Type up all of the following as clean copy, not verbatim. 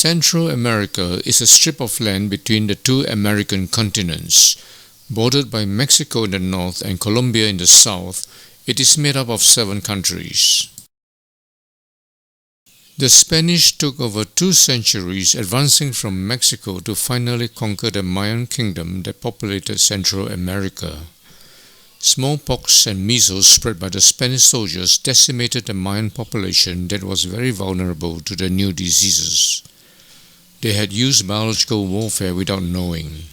Central America is a strip of land between the two American continents. Bordered by Mexico in the north and Colombia in the south, it is made up of 7 countries. The Spanish took over 2 centuries, advancing from Mexico to finally conquer the Mayan kingdom that populated Central America. Smallpox and measles spread by the Spanish soldiers decimated the Mayan population that was very vulnerable to the new diseases. They had used biological warfare without knowing.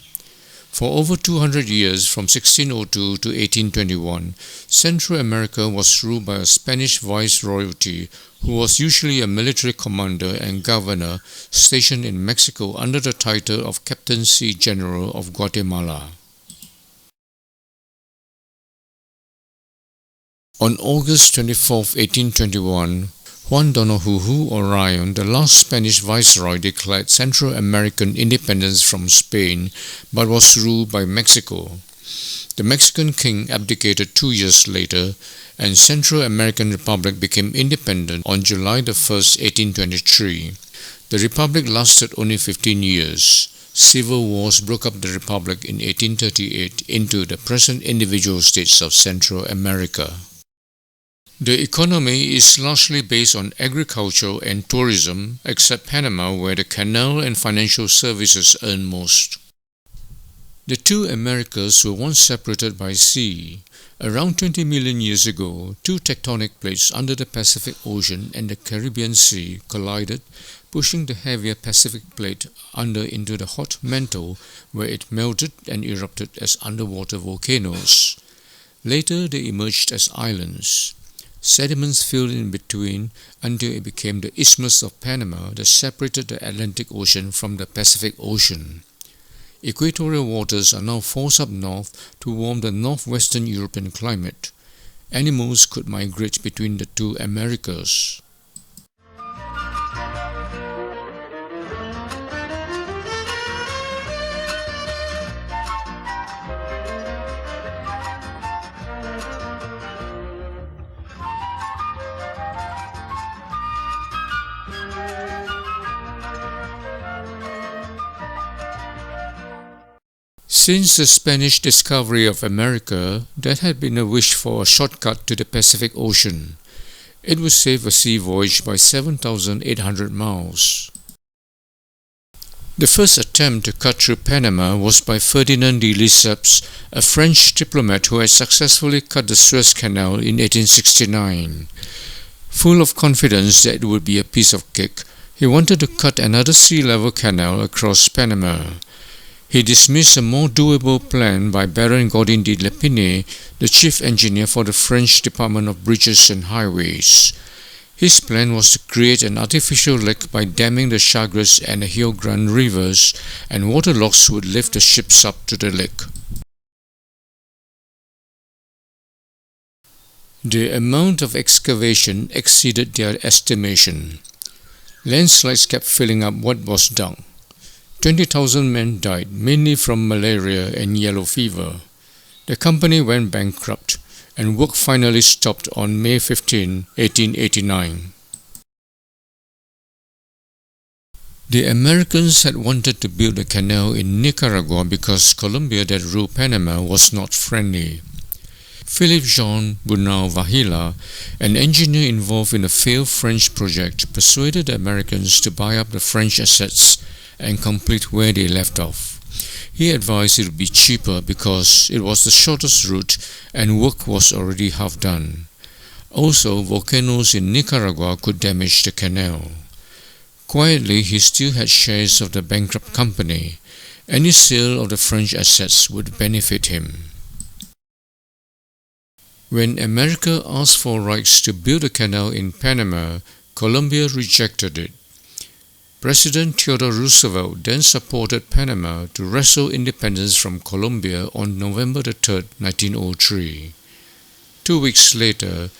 For over 200 years, from 1602 to 1821, Central America was ruled by a Spanish viceroyalty who was usually a military commander and governor stationed in Mexico under the title of Captaincy General of Guatemala. On August 24, 1821, Juan Donohuhu Orion, the last Spanish viceroy, declared Central American independence from Spain but was ruled by Mexico. The Mexican king abdicated 2 years later, and Central American Republic became independent on July 1, 1823. The republic lasted only 15 years. Civil wars broke up the republic in 1838 into the present individual states of Central America. The economy is largely based on agriculture and tourism, except Panama, where the canal and financial services earn most. The two Americas were once separated by sea. Around 20 million years ago, 2 tectonic plates under the Pacific Ocean and the Caribbean Sea collided, pushing the heavier Pacific plate under into the hot mantle, where it melted and erupted as underwater volcanoes. Later, they emerged as islands. Sediments filled in between until it became the Isthmus of Panama that separated the Atlantic Ocean from the Pacific Ocean. Equatorial waters are now forced up north to warm the northwestern European climate. Animals could migrate between the two Americas. Since the Spanish discovery of America, there had been a wish for a shortcut to the Pacific Ocean. It would save a sea voyage by 7,800 miles. The first attempt to cut through Panama was by Ferdinand de Lesseps, a French diplomat who had successfully cut the Suez Canal in 1869. Full of confidence that it would be a piece of cake, he wanted to cut another sea-level canal across Panama. He dismissed a more doable plan by Baron Gaudin de Lepine, the chief engineer for the French Department of Bridges and Highways. His plan was to create an artificial lake by damming the Chagres and the Rio Grande rivers, and waterlocks would lift the ships up to the lake. The amount of excavation exceeded their estimation. Landslides kept filling up what was dug. 20,000 men died, mainly from malaria and yellow fever. The company went bankrupt, and work finally stopped on May 15, 1889. The Americans had wanted to build a canal in Nicaragua because Colombia that ruled Panama was not friendly. Philippe Jean Bunau Vahila, an engineer involved in a failed French project, persuaded the Americans to buy up the French assets and complete where they left off. He advised it would be cheaper because it was the shortest route and work was already half done. Also, volcanoes in Nicaragua could damage the canal. Quietly, he still had shares of the bankrupt company. Any sale of the French assets would benefit him. When America asked for rights to build a canal in Panama, Colombia rejected it. President Theodore Roosevelt then supported Panama to wrestle independence from Colombia on November 3, 1903. 2 weeks later,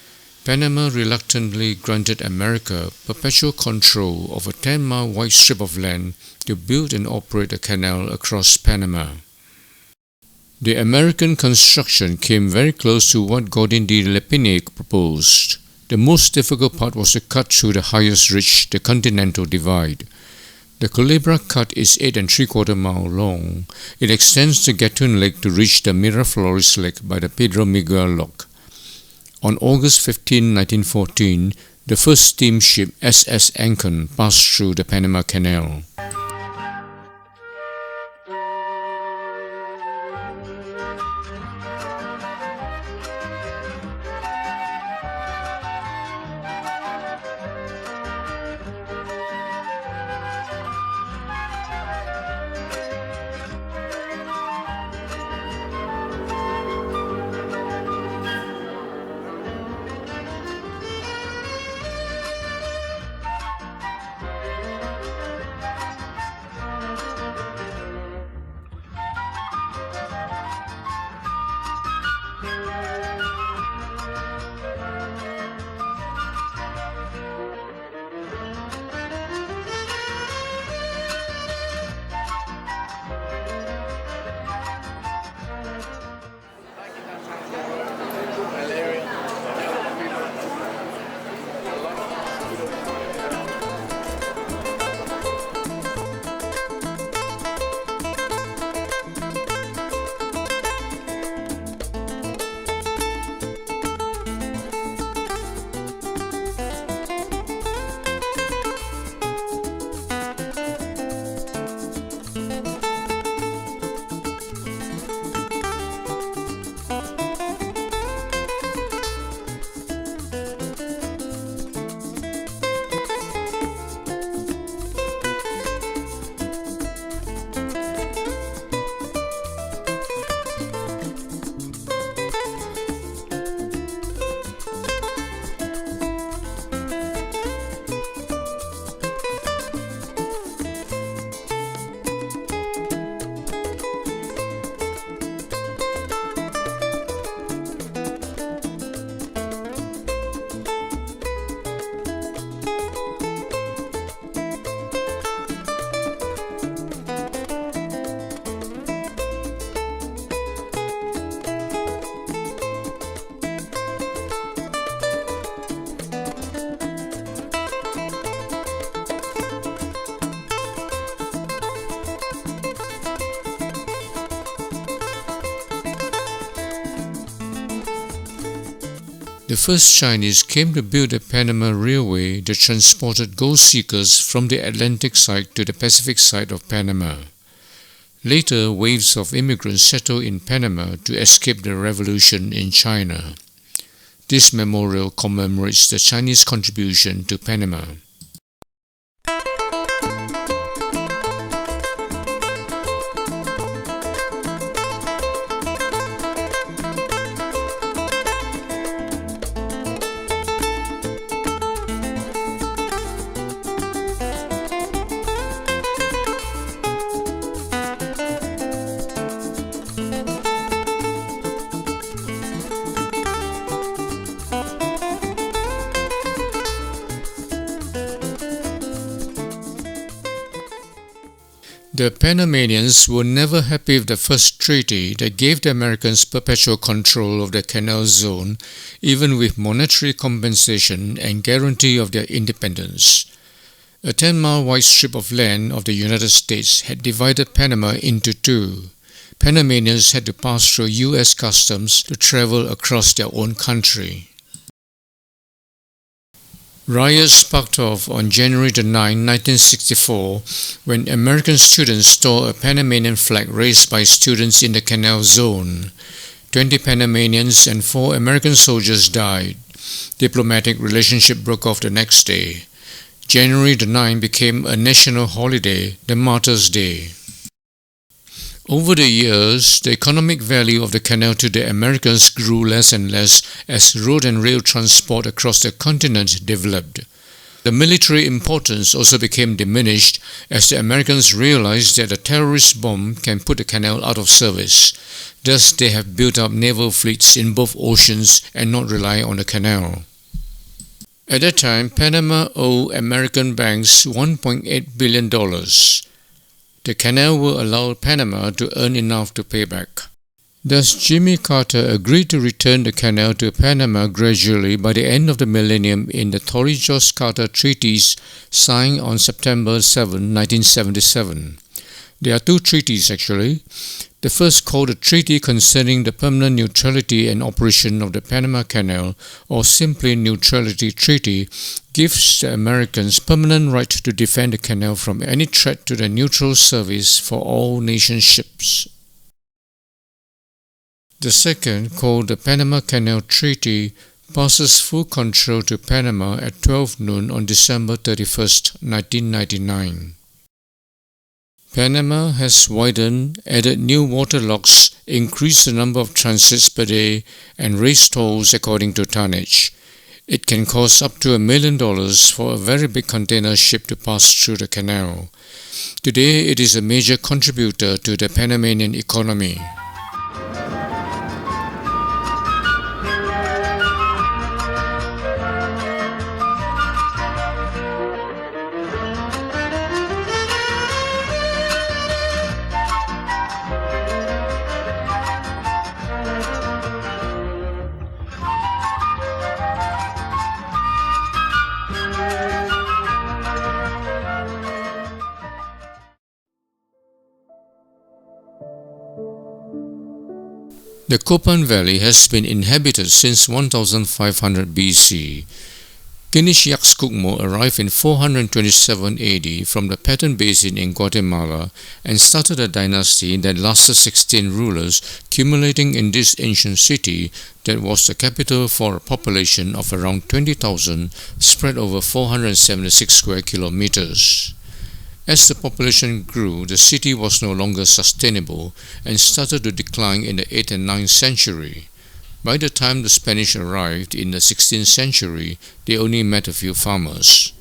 Panama reluctantly granted America perpetual control of a 10-mile wide strip of land to build and operate a canal across Panama. The American construction came very close to what Gaudin de Lepine proposed. The most difficult part was to cut through the highest ridge, the Continental Divide. The Culebra Cut is 8 3/4 mile long. It extends the Gatun Lake to reach the Miraflores Lake by the Pedro Miguel Lock. On August 15, 1914, the first steamship SS Ancon passed through the Panama Canal. The first Chinese came to build the Panama Railway that transported gold seekers from the Atlantic side to the Pacific side of Panama. Later, waves of immigrants settled in Panama to escape the revolution in China. This memorial commemorates the Chinese contribution to Panama. The Panamanians were never happy with the first treaty that gave the Americans perpetual control of the canal zone, even with monetary compensation and guarantee of their independence. A 10-mile wide strip of land of the United States had divided Panama into two. Panamanians had to pass through U.S. customs to travel across their own country. Riots sparked off on January 9, 1964, when American students tore a Panamanian flag raised by students in the canal zone. 20 Panamanians and 4 American soldiers died. Diplomatic relationship broke off the next day. January 9 became a national holiday, the Martyrs' Day. Over the years, the economic value of the canal to the Americans grew less and less as road and rail transport across the continent developed. The military importance also became diminished as the Americans realized that a terrorist bomb can put the canal out of service. Thus, they have built up naval fleets in both oceans and not rely on the canal. At that time, Panama owed American banks $1.8 billion. The canal will allow Panama to earn enough to pay back. Thus, Jimmy Carter agreed to return the canal to Panama gradually by the end of the millennium in the Torrijos-Carter Treaties signed on September 7, 1977. There are two treaties actually. The first, called the Treaty Concerning the Permanent Neutrality and Operation of the Panama Canal, or simply Neutrality Treaty, gives the Americans permanent right to defend the canal from any threat to the neutral service for all nation ships. The second, called the Panama Canal Treaty, passes full control to Panama at 12 noon on December 31, 1999. Panama has widened, added new waterlocks, increased the number of transits per day, and raised tolls according to tonnage. It can cost up to $1 million for a very big container ship to pass through the canal. Today, it is a major contributor to the Panamanian economy. The Copan Valley has been inhabited since 1500 BC. Kinishyaxcucmo arrived in 427 AD from the Petén Basin in Guatemala and started a dynasty that lasted 16 rulers, culminating in this ancient city that was the capital for a population of around 20,000 spread over 476 square kilometers. As the population grew, the city was no longer sustainable and started to decline in the 8th and 9th century. By the time the Spanish arrived in the 16th century, they only met a few farmers.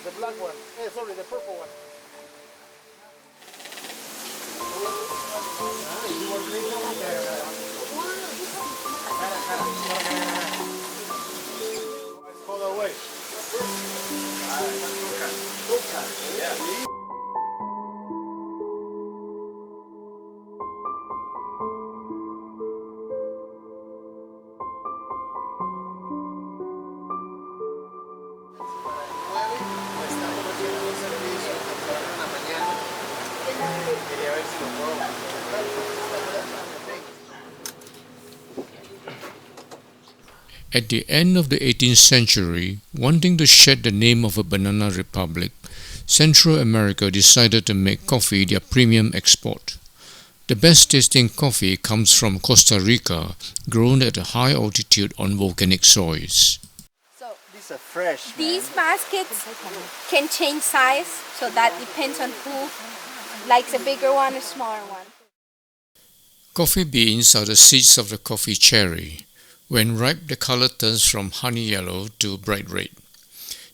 The black one. Sorry, the purple one. Hold away. Yeah. At the end of the 18th century, wanting to shed the name of a banana republic, Central America decided to make coffee their premium export. The best tasting coffee comes from Costa Rica, grown at a high altitude on volcanic soils. So these are fresh. These baskets can change size, so that depends on who likes a bigger one or smaller one. Coffee beans are the seeds of the coffee cherry. When ripe, the color turns from honey yellow to bright red.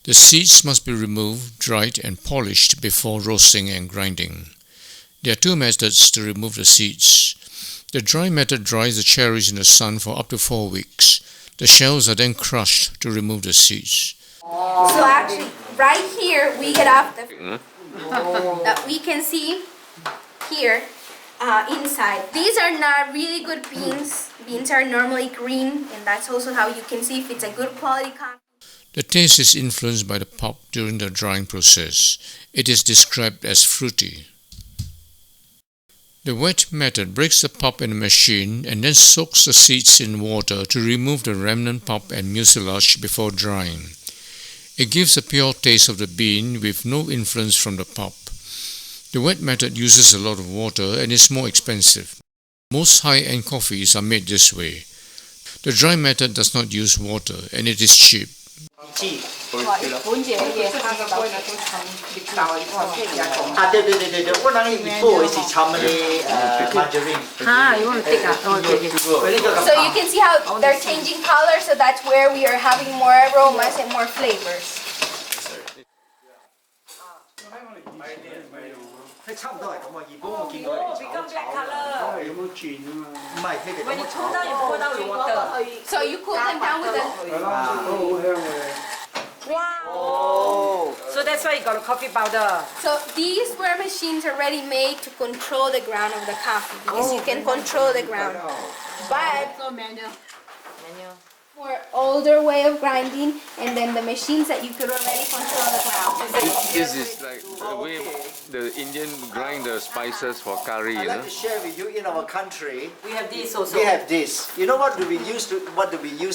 The seeds must be removed, dried, and polished before roasting and grinding. There are two methods to remove the seeds. The dry method dries the cherries in the sun for up to 4 weeks. The shells are then crushed to remove the seeds. So actually, right here we get off that we can see here inside. These are not really good beans. Beans are normally green, and that's also how you can see if it's a good quality coffee. The taste is influenced by the pulp during the drying process. It is described as fruity. The wet method breaks the pulp in a machine and then soaks the seeds in water to remove the remnant pulp and mucilage before drying. It gives a pure taste of the bean with no influence from the pulp. The wet method uses a lot of water and is more expensive. Most high-end coffees are made this way. The dry method does not use water and it is cheap. So you can see how they're changing color, so that's where we are having more aromas and more flavors. Become black color. When you cool down, you pour down with water. So you cool them down with a... Wow! So that's why you got a coffee powder. So these were machines already made to control the ground of the coffee, because you can control the ground. But for older way of grinding, and then the machines that you could already control the ground. This is like the way the Indian grind the spices for curry, I'd you like know. to share with you, in our country, We have this also. we have this. You know what do we use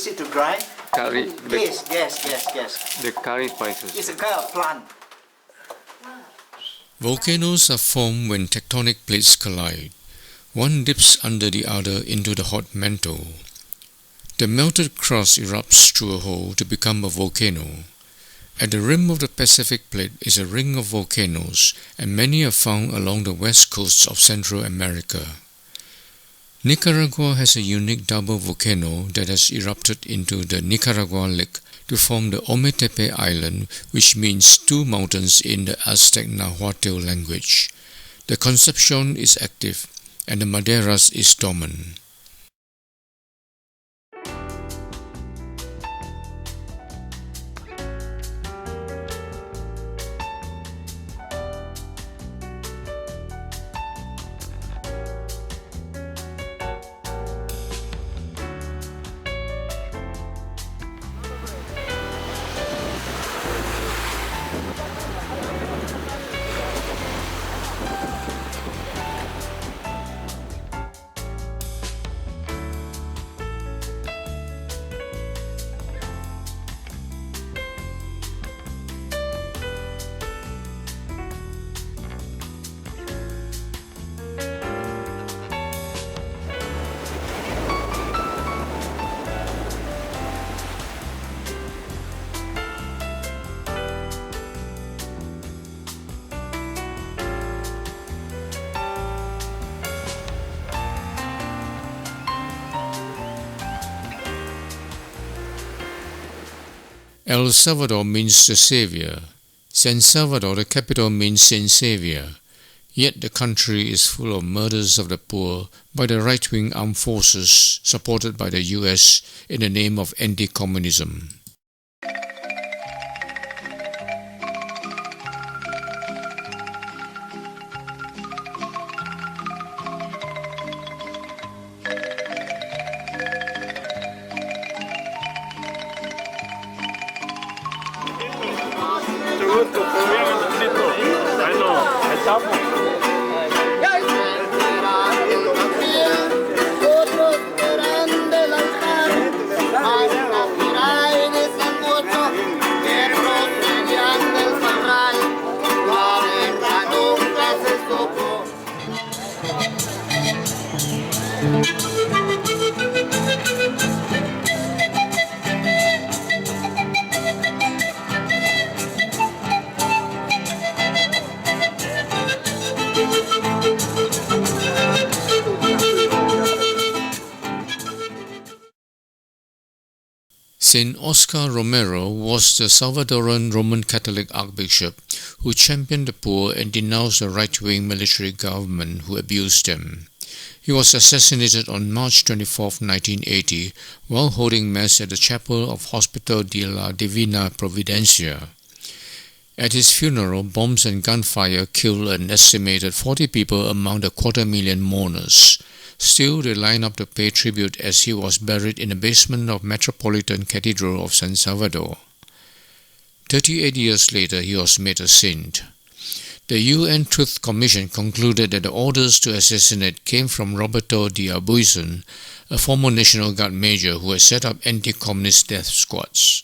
it to grind? Curry, Yes. the curry spices. It's a kind of plant. Volcanoes are formed when tectonic plates collide. One dips under the other into the hot mantle. The melted crust erupts through a hole to become a volcano. At the rim of the Pacific Plate is a ring of volcanoes, and many are found along the west coast of Central America. Nicaragua has a unique double volcano that has erupted into the Nicaragua Lake to form the Ometepe Island, which means two mountains in the Aztec Nahuatl language. The Concepcion is active, and the Madeiras is dormant. El Salvador means the Savior. San Salvador, the capital, means Saint Savior. Yet the country is full of murders of the poor by the right-wing armed forces supported by the US in the name of anti-communism. Saint Oscar Romero was the Salvadoran Roman Catholic Archbishop who championed the poor and denounced the right-wing military government who abused them. He was assassinated on March 24, 1980, while holding Mass at the chapel of Hospital de la Divina Providencia. At his funeral, bombs and gunfire killed an estimated 40 people among the 250,000 mourners. Still, they lined up to pay tribute as he was buried in the basement of Metropolitan Cathedral of San Salvador. 38 years later, he was made a saint. The UN Truth Commission concluded that the orders to assassinate came from Roberto de Abuizan, a former National Guard major who had set up anti-communist death squads.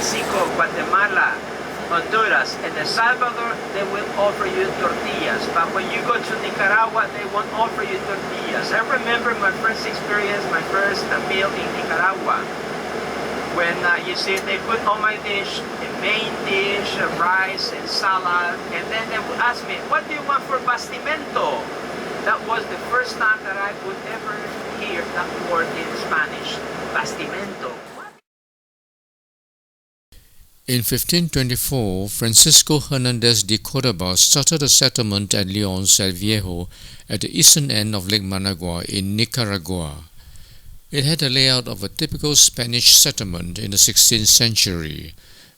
Mexico, Guatemala, Honduras, and El Salvador, they will offer you tortillas. But when you go to Nicaragua, they won't offer you tortillas. I remember my first experience, my first meal in Nicaragua. When you see, they put on my dish a main dish, rice and salad, and then they would ask me, what do you want for bastimento? That was the first time that I would ever hear that word in Spanish, bastimento. In 1524, Francisco Hernandez de Córdoba started a settlement at León el Viejo at the eastern end of Lake Managua in Nicaragua. It had the layout of a typical Spanish settlement in the 16th century: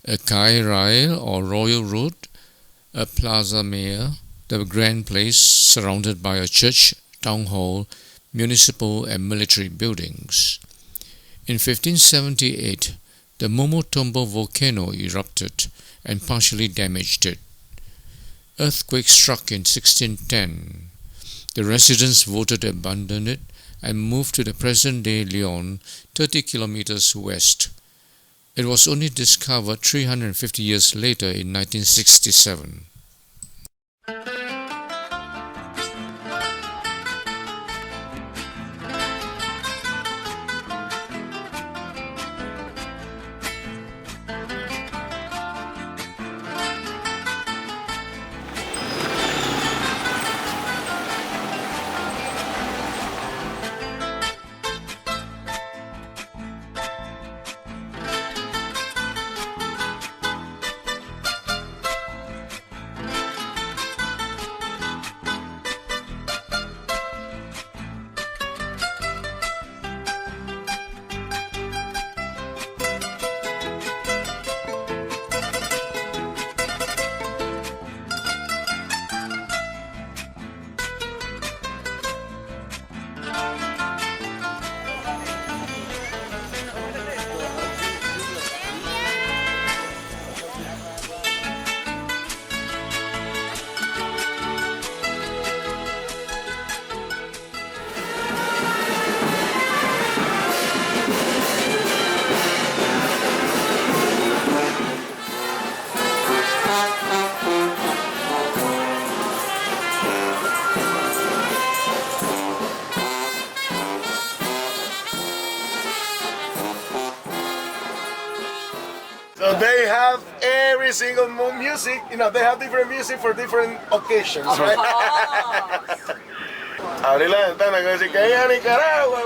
a calle rail or royal road, a plaza mayor, the grand place surrounded by a church, town hall, municipal and military buildings. In 1578, the Momotombo volcano erupted and partially damaged it. Earthquake struck in 1610. The residents voted to abandon it and moved to the present-day León, 30 kilometers west. It was only discovered 350 years later in 1967. every single music, you know, they have different music for different occasions, right? Abrir la ventana, que decir que hay a Nicaragua.